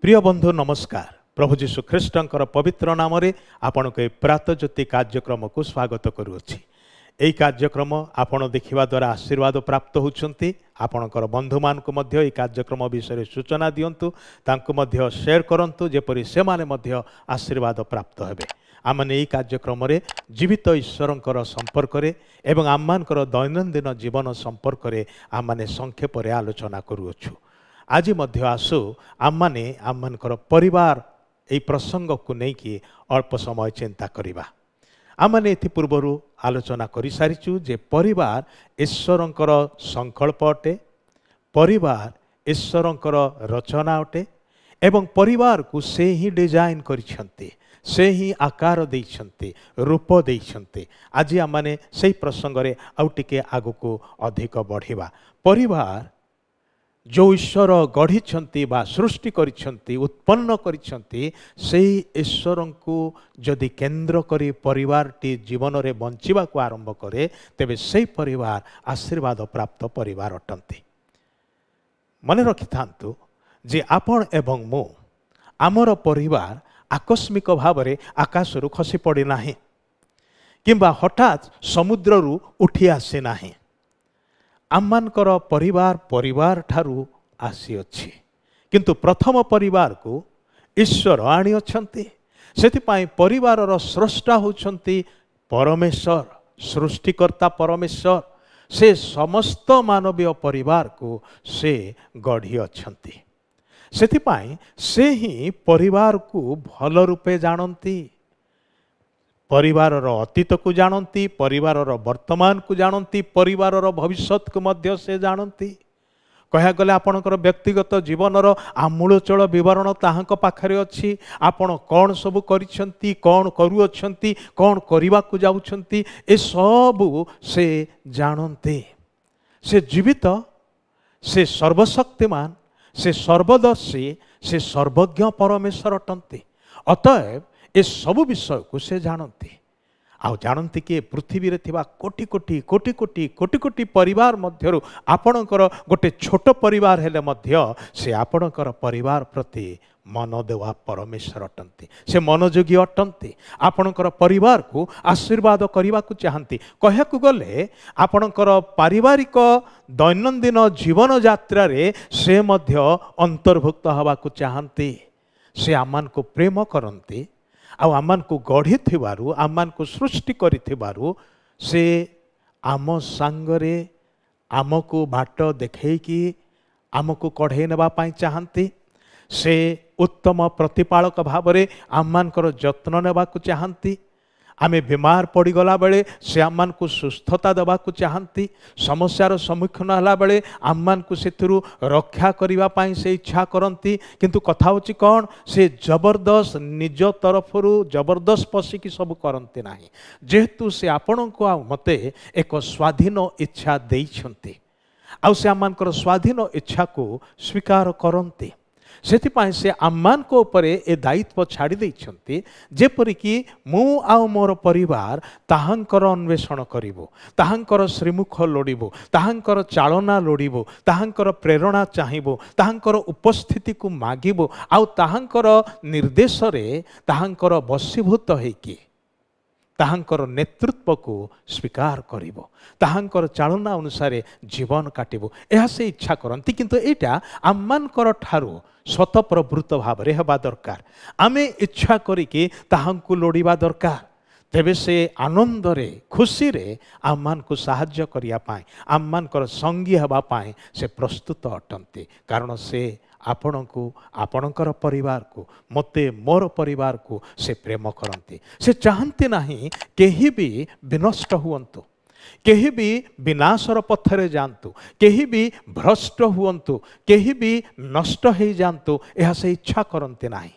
प्रिय बंधु नमस्कार। प्रभु जीशु ख्रीष्टर पवित्र नाम रे आपण को प्रातज्योति कार्यक्रम को स्वागत करुच्ची। यही कार्यक्रम आपण देखा द्वारा आशीर्वाद प्राप्त होती। आपणकर बंधु मान को मध्य यह कार्यक्रम विषय सूचना दिंतु, तांको शेयर करंतु, जेपरि से माने मध्य आशीर्वाद प्राप्त हेबे। आमने यही कार्यक्रम रे जीवित ईश्वरंकर संपर्क रे एवं आममानकर दैनंदिन जीवन संपर्क रे आमने संक्षेप रे आलोचना करूछु। आज मध्य आसु आमने आममानकर परिवार यही प्रसंग को लेकिन अल्प समय चिंता करिबा। आमने एथि पूर्वरु आलोचना करि सारिचु जे परिवार ईश्वरंकर संकल्प अटे, परिवार ईश्वरंकर रचना अटे एवं परिवार को से ही डिजाइन करिसंती, से ही आकार देइछंती, रूप देइछंती। आज आमने सेही प्रसंग रे आउ टिके आगुको अधिक बढ़िबा। परिवार जो ईश्वर गढ़ी बा सृष्टि करिछंती, उत्पन्न करिछंती, सेही ईश्वर को जदि केंद्र करी परिवारटी जीवन रे बंचिबा को आरंभ करे तेबे सेही परिवार आशीर्वाद प्राप्त परिवार अटंती। मने रखिथांतु जे आपण एवं मो आमर परिवार आकस्मिक भाव रे आकाशरु खसी पड़ी नाही किंबा हठात समुद्ररु उठी आसी नाही। आममानकर परिवार परिवार ठारू आसी अछि, किंतु प्रथम परिवार को ईश्वर आनी अछंती। सेथिपाई परिवारर स्रष्टा होछंती परमेश्वर, सृष्टिकर्ता परमेश्वर। से समस्त मानवीय परिवार को से गढ़ी अछंती। सेथिपाई से ही परिवार को भल रूपे जानती, परिवारर अतीत को जानती, परिवारर वर्तमान को जानती, परिवारर भविष्यत को मध्य से जानती। कह गले आपणकर व्यक्तिगत जीवनर आमूलचल विवरण ताहांक पाखरे अछि। आपण कौन सब करिसंती, कौन करूअछंती, कौन करिबा को जाउछंती, ए सब से जानते। से जीवित, से सर्वशक्तिमान, से सर्वदर्शी, से सर्वज्ञ परमेश्वर अटंती। अतएव ए सब विषय को से जानती। आ जानती कि पृथ्वी रे थिबा कोटि कोटि कोटि कोटि कोटि कोटि परिवार मध्यरु आपणकर गोटे छोट परिवार हेले मध्य से आपणकर परिवार प्रति मन देवा परमेश्वर अटंती। से मनोयोगी अटंती। आपणकर परिवार को आशीर्वाद करने को चाहती। कह गले आपणकर पारिवारिक दैनंदिन जीवन यात्रा रे से मध्य अंतर्भुक्त हवा को चाहती। से आमान को प्रेम करती। आमान को गढ़ी थिबारु, आमान को सृष्टि करिथिबारु से आम सांगरे आमको बाट देखैकी आमको कढ़े नेबा पाई चाहती। से उत्तम प्रतिपालक भाव रे आमानकर जत्न नेबा को चाहती। आमे बीमार पड़ी गला बेले से आमान को सुस्थता देवा को चाहती। समस्यार सम्मुखीन हला बेले आमान को सेथिरु रक्षा करिबा पाई से इच्छा करती। किंतु कथा होची कौन, से जबरदस्त निज तरफरु जबरदस्त पशिकी सब करती नाही। जेहेतु से आपण को मते एक स्वाधीन इच्छा देइछंती, आ से आमानकर स्वाधीन इच्छा को स्वीकार करती। सेथिपाई से आम्मान को उपरे ए दायित्व छाड़ी देइछंती, जेपरिकी मु आउ मोर परिवार ताहांकर अन्वेषण करिवो, ताहांकर श्रीमुख लोडिबो, ताहांकर चालना लोडिबो, ताहांकर प्रेरणा चाहिबो, ताहांकर उपस्थिति को मागिबो, आउ ताहांकर निर्देश रे ताहांकर वशीभूत हेकी ताहांकर नेतृत्व को स्वीकार करिवो, ताहांकर चालना अनुसार जीवन काटिबो, एहा से इच्छा करती। किंतु एटा आम्मानकर ठारू स्वतःप्रवृत्त भाव रे हेबा दरकार। आमे इच्छा करिके ताहांकु लोडिबा दरकार। तेबे से आनंद रे खुशी रे आम्मान को साहाय्य करिया पाए, आम्मानकर संगी हेबा पाए से प्रस्तुत अटंती। कारण से आपण को आपणकर परिवार को मते मोर परिवार को से प्रेम करती। से चाहती नहीं केही भी विनष्ट हुअन्तु, केही भी विनाशर पथरे जातु, केही भी भ्रष्ट हुअन्तु, केही भी नष्ट हो जातु, यह से इच्छा करती नहीं।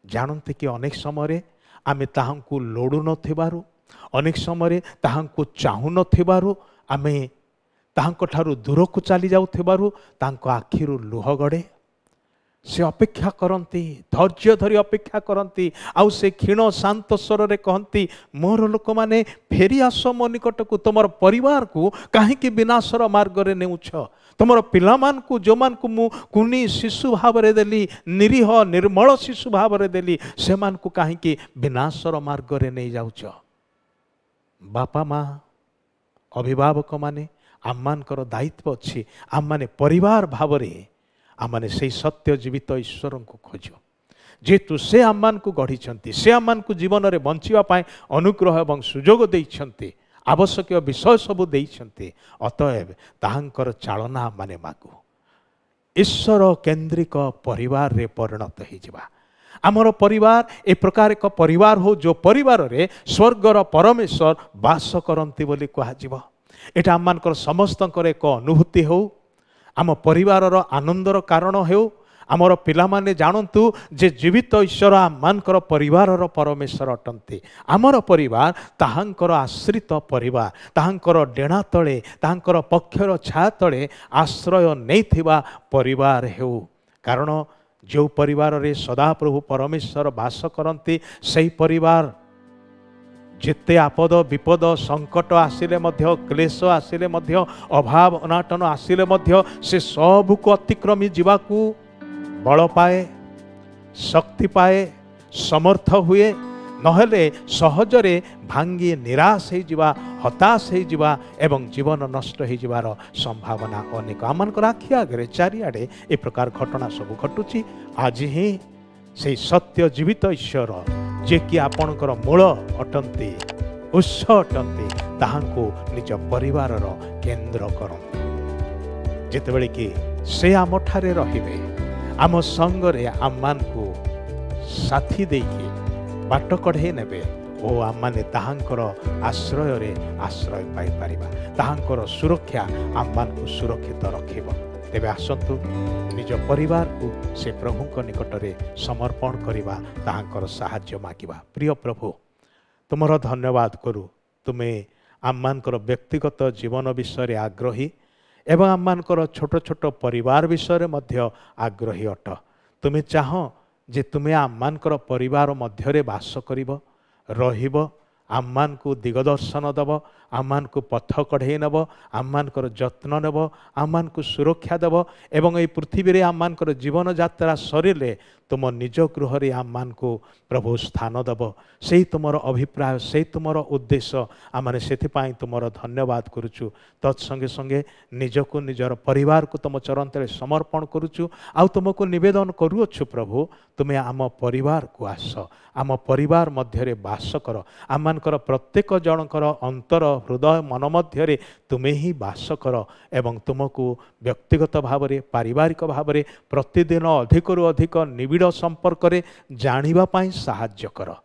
जानते कि अनेक समय आमे ताहांकु लोडु नथिबारु, अनेक समय ताहांकु चाहू नथिबारु, आमे ताहांक ठारू दूर को चली जाउथिबारु ताहांक आखिरु लुह गड़े। से अपेक्षा करती धैर्य धरी अपेक्षा करती आउ से क्षीण शांत स्वर रे कहती मोर लोक मैंने फेरी आस मो निकट को तुम परिवार को कहीं विनाशर मार्ग रे नेउछ तुम पिलामान को जो मान को मु कुनी शिशु भाव रे देली निरीह निर्मल शिशु भाव रे देली से मान को कहीं विनाशर मार्ग रे नहीं जाउछ। बापा माँ अभिभावक माने आम मानकर दायित्व अच्छी आम माने परिवार भाव रे आम माने से सत्य जीवित ईश्वर को खोज जेहेतु से आम मान को गढ़ी से आम मान को जीवन में बंचापी अनुग्रह और सुजोग देइछन्ति आवश्यक विषय सबू देइछन्ति अतएव ताहांकर चालना माने मागु ईश्वर केन्द्रिक परिवार रे परिणत होइजिबा। आमर परिवार ए प्रकार एक परिवार हो जो परिवार रे स्वर्गर परमेश्वर वास करंती बोली कहाजिबो। एटा आम मानकर समस्तंकर एक अनुभूति हो आम परिवार आनंदर कारण हो आमर पिलामाने जानतु जे जीवित ईश्वर आम मानकर परिवार परमेश्वर अटंती आमर परिवार ताहांकर आश्रित परिवार ताहांकर डेणा तले ताहांकर पक्षर छा तले आश्रय नैथिबा परिवार हो कारण जो परिवार रे सदाप्रभु परमेश्वर वास करती से परिवार जिते आपद विपद संकट आसिले मध्य क्लेश आसिले मध्य अभाव अनाटन आसिले मध्य से सबू को अतिक्रमी जीवाकू बल पाए शक्ति पाए समर्थ हुए नहेले सहजरे भांगी निराश हो जिवा हताश हो जिवा एवं जीवन नष्ट हो जिवार संभावना अनेक आमनकर आखि आगे चारिआडे ए प्रकार घटना सब घटुची। आज ही से सत्य जीवित ईश्वर जे कि आपणकर मूल अटंती उत्स अटंती ताहांको निज परिवार केन्द्र करंतु जेतेबेले कि से आम ठारे रहिबे आम संगरे आम मान को साथी देकी बाट कढ़े नेबे ओ आम माने ताहांकर आश्रय रे आश्रय पाई परिबा ताहांकर सुरक्षा आम मान को सुरक्षित रखिबो। तेबे आसंतु निज परिवार को से प्रभु निकट रे समर्पण करिबा ताहांकर साहाय्य मागिबा। प्रिय प्रभु तुमर धन्यवाद करू तुमे आम मानकर व्यक्तिगत जीवन विषय आग्रही एवं आम मानकर छोट छोट परिवार विषय मध्य आग्रही अट तुम्हें चाह जे तुम्हें आम मानकर परिवार मध्य वास करिबो रहिबो आम मान को दिगदर्शन दब आम मान को पथ कढ़े नब आम मानकर जत्न नेब आम मान को सुरक्षा देव एवं ये पृथ्वी रे आम मानकर जीवन यात्रा सरिले तुम निज गृह रे आम मान को प्रभु स्थान दब से तुमर अभिप्राय से तुमर उद्देश्य आम मैंने से तुमर धन्यवाद करुचु। तत्संगे संगे निजको निजर परिवार को तुम चरण तले समर्पण करुचु आउ तुमको निवेदन करुअछु प्रभु तुम्हें आम परिवार को आस आम परिवार मध्य वास कर आम मानकर प्रत्येक जनकर अंतर हृदय मन मध्य तुम्हें ही वास कर एवं तुमको व्यक्तिगत भाव में पारिवारिक भाव में प्रतिदिन अधिकरु अधिक निबिड़ संपर्क रे जानिबा पाई साहाय्य कर।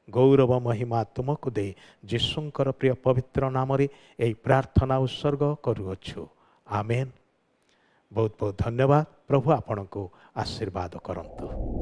गौरव महिमा तुमको दे यीशुंकर प्रिय पवित्र नाम रे एई प्रार्थना उत्सर्ग करुअछु आमेन। बहुत बहुत धन्यवाद। प्रभु आपनको आशीर्वाद करंतु।